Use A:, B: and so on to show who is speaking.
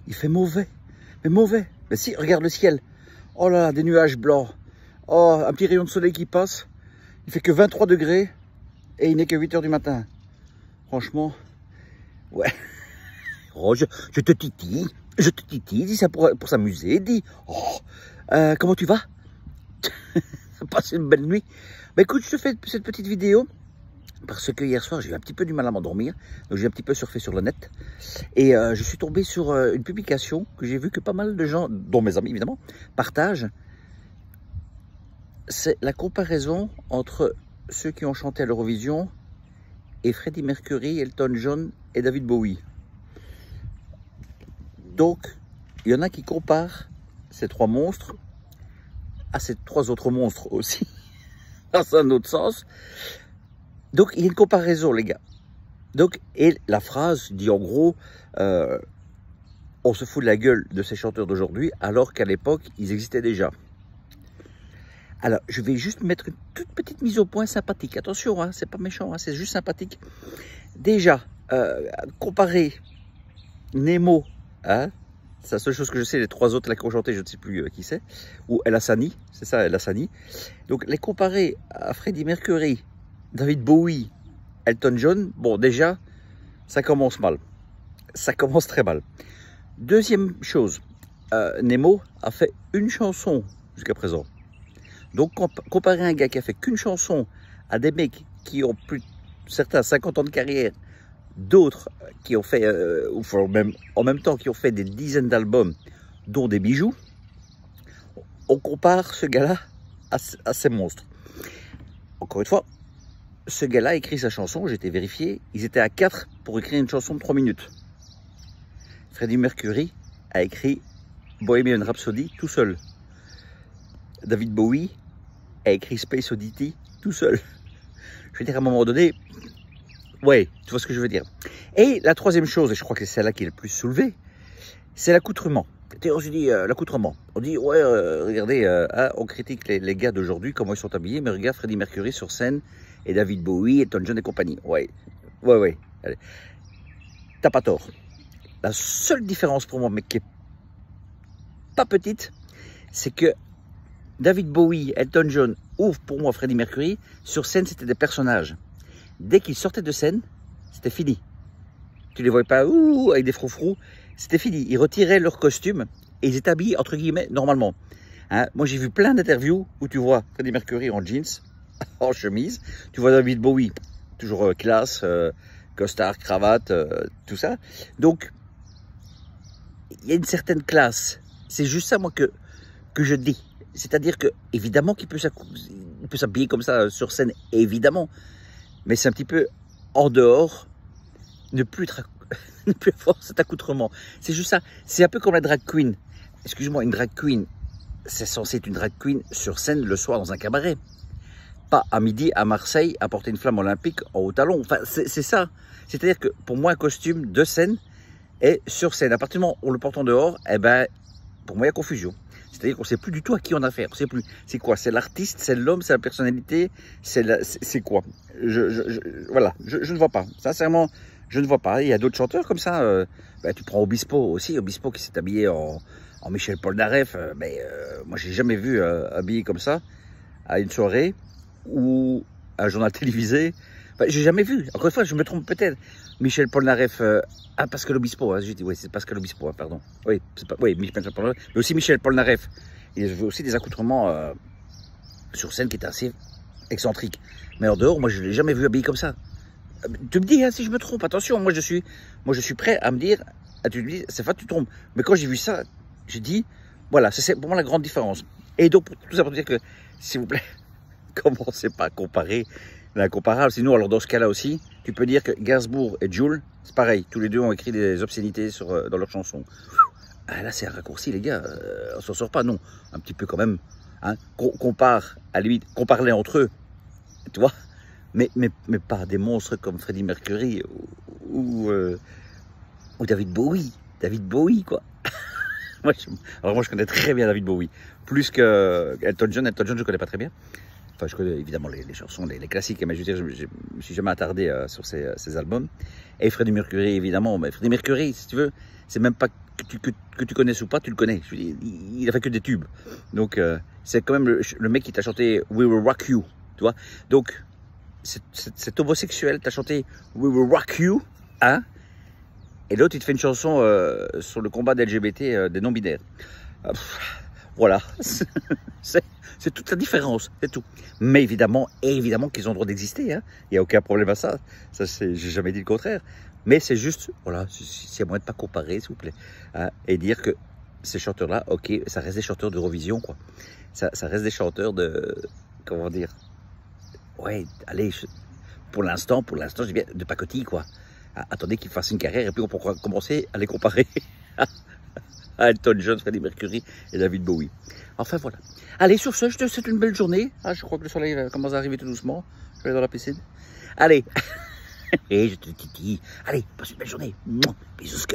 A: Il fait mauvais. Mais mauvais. Mais si, regarde le ciel. Oh là là, des nuages blancs. Oh, un petit rayon de soleil qui passe. Il fait que 23 degrés. Et il n'est que 8 h du matin. Franchement, ouais. Oh, je te titille. Je te titille. Dis ça pour s'amuser. Dis, oh, comment tu vas? Passer une belle nuit. Bah écoute, je te fais cette petite vidéo. Parce que hier soir, j'ai eu un petit peu du mal à m'endormir. Donc j'ai un petit peu surfé sur le net. Et je suis tombé sur une publication que j'ai vu que pas mal de gens, dont mes amis évidemment, partagent. C'est la comparaison entre ceux qui ont chanté à l'Eurovision et Freddie Mercury, Elton John et David Bowie. Donc, il y en a qui comparent ces trois monstres à ces trois autres monstres aussi, dans un autre sens. Donc, il y a une comparaison, les gars. Donc, et la phrase dit en gros, on se fout de la gueule de ces chanteurs d'aujourd'hui, alors qu'à l'époque, ils existaient déjà. Alors, je vais juste mettre une toute petite mise au point sympathique. Attention, hein, c'est pas méchant, hein, c'est juste sympathique. Déjà, comparer Nemo, hein, c'est la seule chose que je sais, les trois autres là qui ont chanté, je ne sais plus qui c'est, ou El Hassani, c'est ça, El Hassani. Donc, les comparer à Freddie Mercury, David Bowie, Elton John, bon, déjà, ça commence mal. Ça commence très mal. Deuxième chose, Nemo a fait une chanson jusqu'à présent. Donc, comparer un gars qui a fait qu'une chanson à des mecs qui ont plus, certains 50 ans de carrière, d'autres qui ont fait, en même temps, qui ont fait des dizaines d'albums, dont des bijoux, on compare ce gars-là à ces monstres. Encore une fois, ce gars-là a écrit sa chanson, j'ai été vérifié, ils étaient à 4 pour écrire une chanson de 3 minutes. Freddie Mercury a écrit Bohemian Rhapsody tout seul. David Bowie a écrit Space Oddity tout seul. Je veux dire, à un moment donné, ouais, tu vois ce que je veux dire. Et la troisième chose, et je crois que c'est celle-là qui est le plus soulevée, c'est l'accoutrement. On se dit l'accoutrement. On dit, ouais, regardez, hein, on critique les gars d'aujourd'hui, comment ils sont habillés, mais regarde Freddie Mercury sur scène, et David Bowie, Elton John et compagnie. Ouais, allez. T'as pas tort. La seule différence pour moi, mais qui est pas petite, c'est que David Bowie, Elton John ou pour moi Freddie Mercury, sur scène c'était des personnages. Dès qu'ils sortaient de scène, c'était fini. Tu les voyais pas avec des froufrous, c'était fini. Ils retiraient leur costume et ils étaient habillés entre guillemets normalement. Hein, moi j'ai vu plein d'interviews où tu vois Freddie Mercury en jeans, en chemise, tu vois David Bowie, toujours classe, costard, cravate, tout ça. Donc il y a une certaine classe. C'est juste ça moi que je dis. C'est-à-dire que, évidemment, qu'il peut s'habiller comme ça sur scène, évidemment. Mais c'est un petit peu en dehors, ne plus avoir cet accoutrement. C'est juste ça. C'est un peu comme la drag queen. Excuse-moi, une drag queen, c'est censé être une drag queen sur scène le soir dans un cabaret. Pas à midi à Marseille à porter une flamme olympique en haut talon. Enfin, c'est ça. C'est-à-dire que pour moi, un costume de scène est sur scène. À partir du moment où on le porte en dehors, eh ben, pour moi, il y a confusion. C'est-à-dire qu'on ne sait plus du tout à qui on a affaire. On sait plus. C'est quoi? C'est l'artiste, c'est l'homme, c'est la personnalité, c'est quoi? Voilà, je ne vois pas. Sincèrement, je ne vois pas. Il y a d'autres chanteurs comme ça. Tu prends Obispo aussi. Obispo qui s'est habillé en Michel Polnareff. Moi, j'ai jamais vu habillé comme ça à une soirée ou à un journal télévisé. J'ai jamais vu. Encore une fois, je me trompe peut-être. Michel Polnareff, Pascal Obispo, hein, j'ai dit, oui, c'est Pascal Obispo, hein, pardon. Oui, Michel Polnareff, mais aussi Michel Polnareff. Il avait aussi des accoutrements sur scène qui étaient assez excentriques. Mais en dehors, moi, je ne l'ai jamais vu habillé comme ça. Tu me dis hein, si je me trompe, attention, moi je suis prêt à me dire, tu me dis, c'est pas tu te trompes. Mais quand j'ai vu ça, j'ai dit, voilà, c'est pour moi la grande différence. Et donc, tout ça pour dire que, s'il vous plaît, commencez pas à comparer l'incomparable. Sinon, alors dans ce cas-là aussi, tu peux dire que Gainsbourg et Jul, c'est pareil, tous les deux ont écrit des obscénités dans leurs chansons. Ah, là, c'est un raccourci, les gars, on s'en sort pas, non. Un petit peu quand même, hein, compare, à lui, compare-les entre eux, tu vois, mais pas des monstres comme Freddie Mercury ou David Bowie, quoi. Alors moi, je connais très bien David Bowie, plus que Elton John, je connais pas très bien. Enfin, je connais évidemment les chansons, les classiques, mais je veux dire, je me suis jamais attardé sur ces albums. Et Freddie Mercury, évidemment. Mais Freddie Mercury, si tu veux, c'est même pas que tu connaisses ou pas, tu le connais. Je veux dire, il a fait que des tubes. Donc, c'est quand même le mec qui t'a chanté We Will Rock You, tu vois. Donc, cet homosexuel t'a chanté We Will Rock You, hein. Et l'autre, il te fait une chanson sur le combat des LGBT, des non-binaires. Voilà, c'est toute la différence, c'est tout. Mais évidemment qu'ils ont le droit d'exister, hein. Il n'y a aucun problème à ça. Ça, j'ai jamais dit le contraire. Mais c'est juste, voilà, s'il y a moyen de ne pas comparer, s'il vous plaît, hein, et dire que ces chanteurs-là, ok, ça reste des chanteurs d'Eurovision, quoi. Ça reste des chanteurs de, comment dire, ouais, allez, pour l'instant, je dis bien, de pacotille, quoi. Attendez qu'ils fassent une carrière et puis on pourra commencer à les comparer à Elton John, Freddie Mercury et David Bowie. Enfin voilà. Allez, sur ce, je te souhaite une belle journée. Ah, je crois que le soleil commence à arriver tout doucement. Je vais aller dans la piscine. Allez. Et je te dis, allez, passe une belle journée. Bisous,